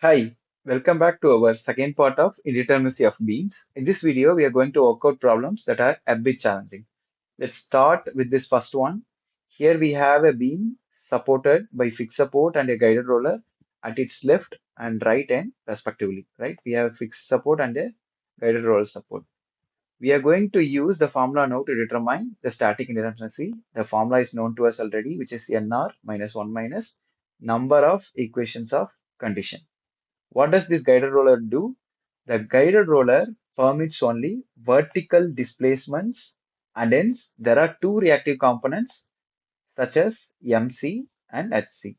Hi, welcome back to our second part of Indeterminacy of beams. In this video, we are going to work out problems that are a bit challenging. Let's start with this first one. Here we have a beam supported by fixed support and a guided roller at its left and right end respectively, right? We have a fixed support and a guided roller support. We are going to use the formula now to determine the static indeterminacy. The formula is known to us already, which is NR minus 1 minus number of equations of condition. What does this guided roller do? The guided roller permits only vertical displacements, and hence there are two reactive components such as MC and HC.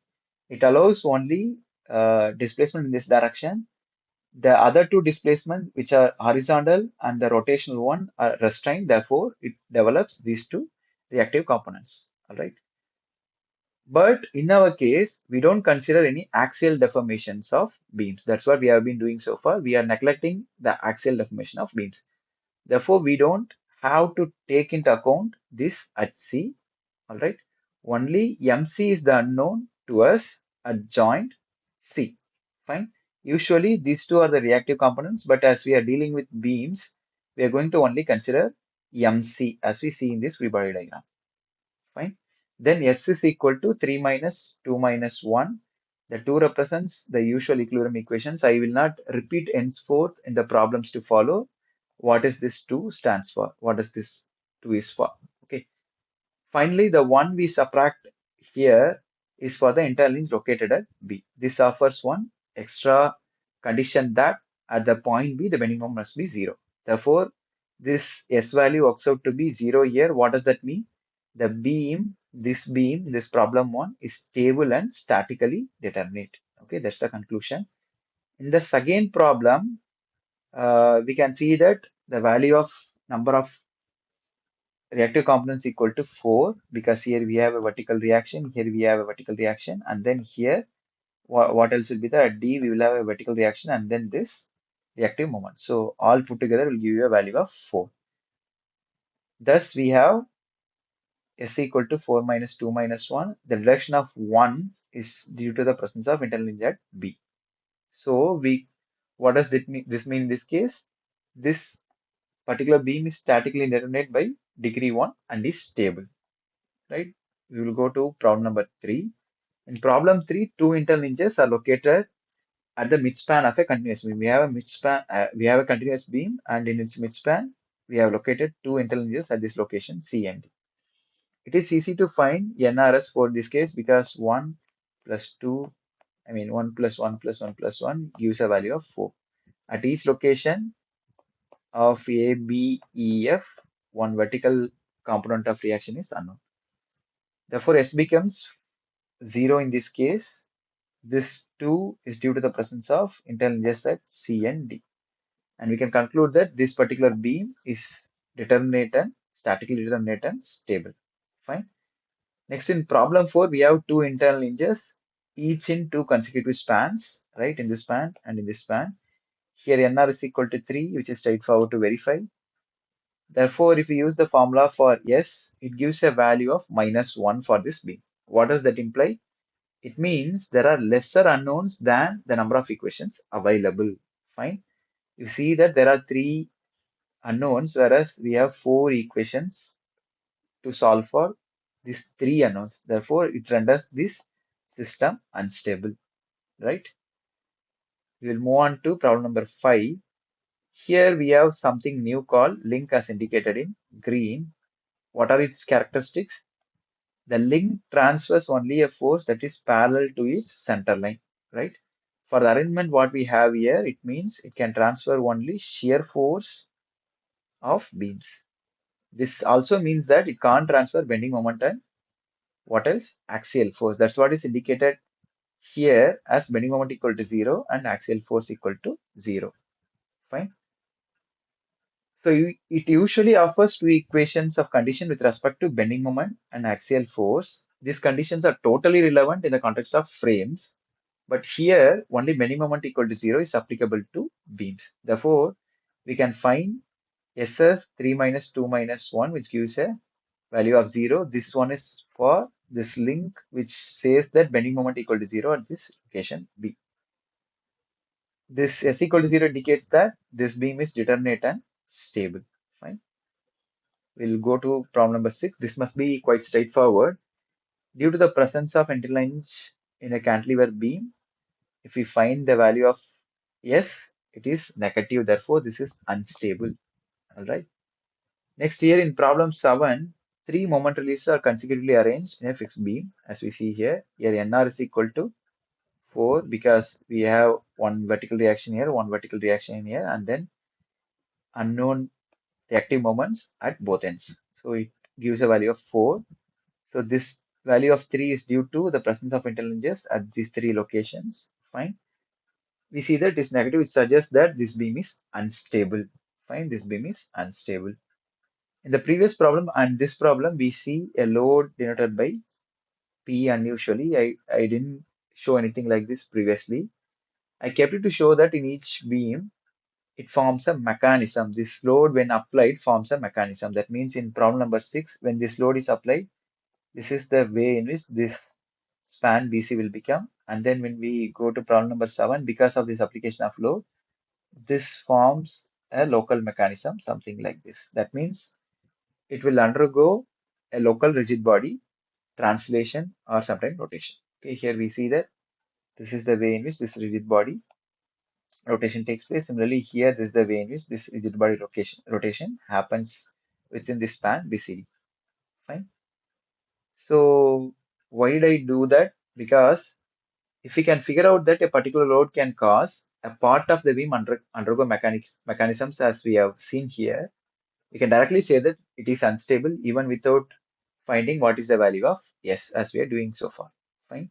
It allows only displacement in this direction. The other two displacement, which are horizontal and the rotational one, are restrained. Therefore, it develops these two reactive components. All right. But in our case, we don't consider any axial deformations of beams. That's what we have been doing so far. We are neglecting the axial deformation of beams. Therefore, we don't have to take into account this at C. All right. Only MC is the unknown to us at joint C. Fine. Usually, these two are the reactive components, but as we are dealing with beams, we are going to only consider MC as we see in this free body diagram. Fine. Then S is equal to 3 minus 2 minus 1. The 2 represents the usual equilibrium equations. I will not repeat henceforth in the problems to follow. What is this 2 stands for? What does this 2 is for? Okay. Finally, the 1 we subtract here is for the interlinge located at B. This offers one extra condition that at the point B, the bending moment must be 0. Therefore, this S value works out to be 0 here. What does that mean? The beam, this problem 1 is stable and statically determinate. Okay, that's the conclusion. In the second problem, we can see that the value of number of reactive components equal to 4 because here we have a vertical reaction, here we have a vertical reaction, and then here what else will be there? At D we will have a vertical reaction and then this reactive moment. So all put together will give you a value of 4. Thus we have S equal to 4 minus 2 minus 1. The reduction of 1 is due to the presence of interlinge at B. So what does this mean in this case? This particular beam is statically indeterminate by degree 1 and is stable. Right? We will go to problem number 3. In problem 3, two interlinges are located at the midspan of a continuous beam. We have a midspan, we have a continuous beam, and in its midspan, we have located two interlinges at this location C and D. It is easy to find NRS for this case because 1 plus 2, 1 plus 1 plus 1 plus 1 gives a value of 4. At each location of A, B, E, F, one vertical component of reaction is unknown. Therefore, S becomes 0 in this case. This 2 is due to the presence of interlinges at C and D. And we can conclude that this particular beam is determinate and statically determinate and stable. Fine. Next, in problem 4, we have two interlinges, each in two consecutive spans, right? In this span and in this span. Here NR is equal to 3, which is straightforward to verify. Therefore, if we use the formula for S, it gives a value of minus 1 for this beam. What does that imply? It means there are lesser unknowns than the number of equations available. Fine. You see that there are 3 unknowns, whereas we have 4 equations to solve for these 3 unknowns. Therefore, it renders this system unstable, right? We will move on to problem number 5. Here we have something new called link as indicated in green. What are its characteristics? The link transfers only a force that is parallel to its center line, right? For the arrangement what we have here, it means it can transfer only shear force of beams. This also means that it can't transfer bending moment and what else? Axial force. That's what is indicated here as bending moment equal to 0 and axial force equal to 0. Fine. So it usually offers two equations of condition with respect to bending moment and axial force. These conditions are totally relevant in the context of frames. But here, only bending moment equal to 0 is applicable to beams. Therefore, we can find SS 3 minus 2 minus 1, which gives a value of 0. This one is for this link, which says that bending moment equal to 0 at this location B. This S equal to 0 indicates that this beam is determinate and stable. Fine. We'll go to problem number 6. This must be quite straightforward. Due to the presence of interlines in a cantilever beam, if we find the value of S, it is negative. Therefore, this is unstable. All right. Next, here in problem 7, three moment releases are consecutively arranged in a fixed beam, as we see here. Here, NR is equal to 4 because we have one vertical reaction here, one vertical reaction here, and then unknown reactive moments at both ends. So it gives a value of 4. So this value of 3 is due to the presence of interlinges at these three locations. Fine. We see that this negative, which suggests that this beam is unstable. Fine. This beam is unstable. In the previous problem and this problem, we see a load denoted by P unusually. I didn't show anything like this previously. I kept it to show that in each beam, it forms a mechanism. This load, when applied, forms a mechanism. That means in problem number 6, when this load is applied, this is the way in which this span BC will become. And then when we go to problem number 7, because of this application of load, this forms a local mechanism, something like this. That means it will undergo a local rigid body, translation, or sometimes rotation. Okay, here we see that this is the way in which this rigid body rotation takes place. Similarly, here this is the way in which this rigid body rotation happens within this span BCD. Fine. So why did I do that? Because if we can figure out that a particular load can cause a part of the beam undergo mechanisms as we have seen here, we can directly say that it is unstable even without finding what is the value of S as we are doing so far. Fine.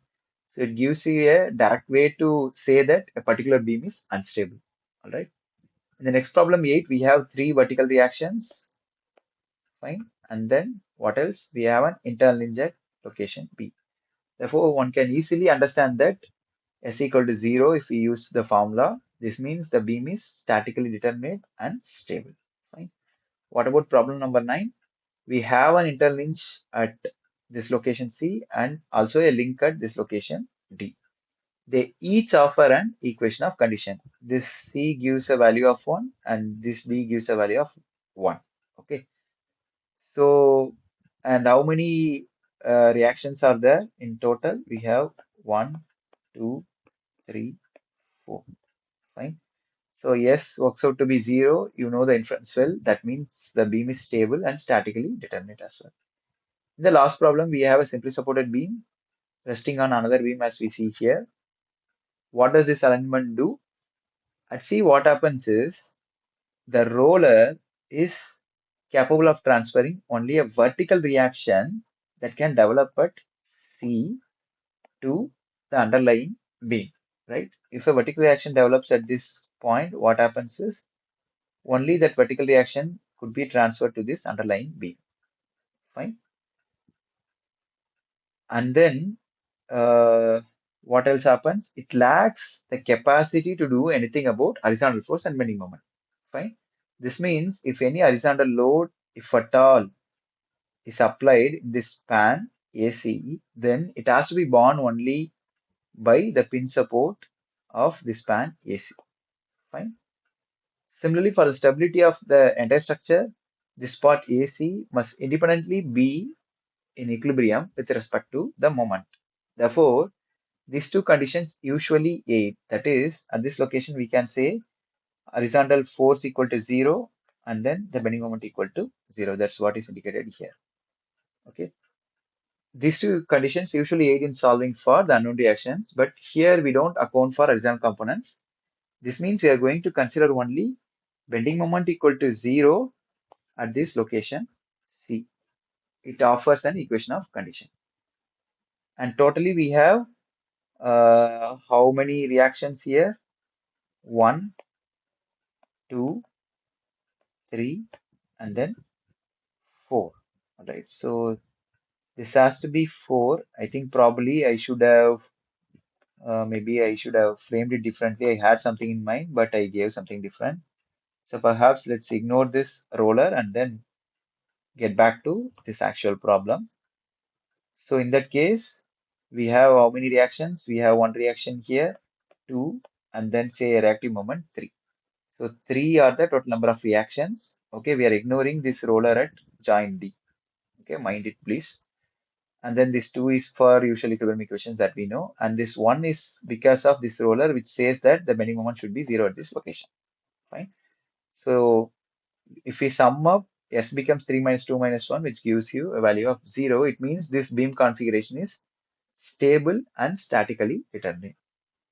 So it gives you a direct way to say that a particular beam is unstable. All right. In the next problem 8, we have three vertical reactions. Fine. And then what else? We have an internal inject location B. Therefore, one can easily understand that S equal to 0 if we use the formula. This means the beam is statically determinate and stable. Fine. What about problem number 9? We have an internal hinge at this location C and also a link at this location D. They each offer an equation of condition. This C gives a value of 1 and this D gives a value of 1. Okay. So, and how many reactions are there in total? We have 1, 2, 3, 4. Fine. So yes works out to be 0. You know the inference well. That means the beam is stable and statically determinate as well. In the last problem, we have a simply supported beam resting on another beam as we see here. What does this alignment do? And see what happens is the roller is capable of transferring only a vertical reaction that can develop at C to the underlying beam, right? If a vertical reaction develops at this point, what happens is only that vertical reaction could be transferred to this underlying beam. Fine. And then what else happens? It lacks the capacity to do anything about horizontal force and bending moment. Fine. This means if any horizontal load, if at all, is applied in this span AC, then it has to be borne only by the pin support of the span AC. Fine. Similarly, for the stability of the entire structure, this part AC must independently be in equilibrium with respect to the moment. Therefore, these two conditions usually aid. That is, at this location, we can say horizontal force equal to 0 and then the bending moment equal to 0. That's what is indicated here. Okay. These two conditions usually aid in solving for the unknown reactions, but here we don't account for horizontal components. This means we are going to consider only bending moment equal to 0 at this location C. It offers an equation of condition. And totally we have how many reactions here? 1, 2, 3, and then 4. All right. So this has to be 4. I think probably I should have, maybe I should have framed it differently. I had something in mind, but I gave something different. So perhaps let's ignore this roller and then get back to this actual problem. So in that case, we have how many reactions? We have one reaction here, 2, and then say reactive moment 3. So 3 are the total number of reactions. Okay, we are ignoring this roller at joint D. Okay, mind it please. And then this 2 is for usual equilibrium equations that we know. And this 1 is because of this roller, which says that the bending moment should be 0 at this location. Fine. So if we sum up, S becomes 3 minus 2 minus 1, which gives you a value of 0. It means this beam configuration is stable and statically determinate.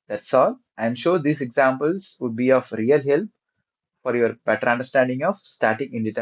That's all. I'm sure these examples would be of real help for your better understanding of static indeterminate.